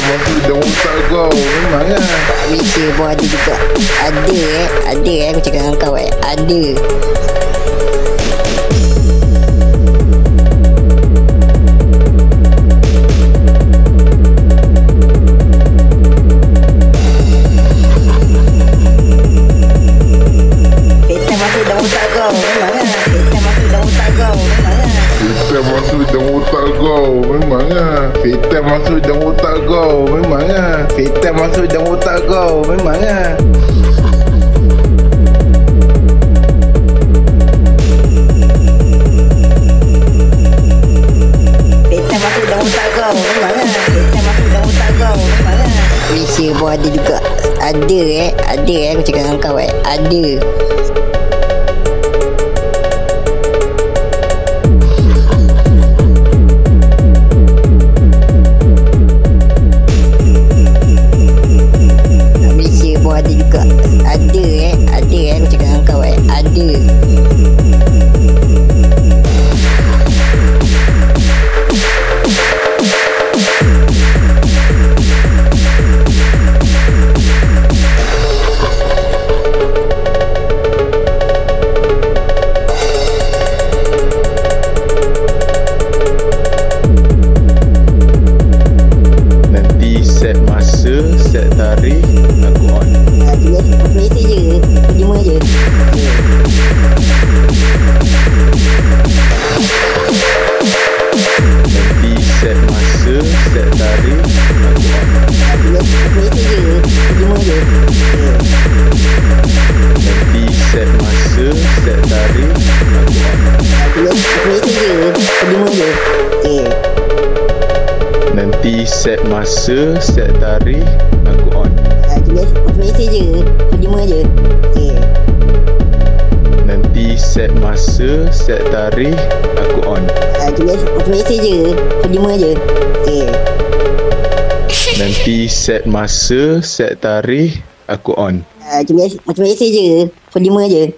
masuk dalam otak kau. Memang lah. Tak bisa pun ada juga. Ada aku cakap dengan kau ada. Setan masuk dalam otak kau. Memang lah. Setan masuk dalam otak kau. Memang lah. Setan masuk dalam otak kau. Memang lah. Setan masuk dalam otak kau. Memang lah. Setan masuk dalam otak kau. Memang lah. Setan masuk dalam otak kau. Memang lah. Setan masuk dalam otak kau. Memang lah. Malaysia pun ada juga. Ada aku cakap dengan kau ada. Malaysia pun ada juga. Ada aku cakap dengan kau ada. Nanti set masa, set tarikh, aku on. Tulis mesej je. Terjemah je. Nanti set masa, set tarikh, aku on. Tulis mesej je. Terjemah je. Nanti set masa, set tarikh, aku on. Tulis mesej je. Terjemah je. Nanti set masa, set tarikh, aku on. Tulis mesej je. Terjemah je. Nanti set masa, set tarikh, aku on. Tulis mesej je. Terjemah je. Nanti set masa, set tarikh, aku on. Tulis mesej je. Terjemah je.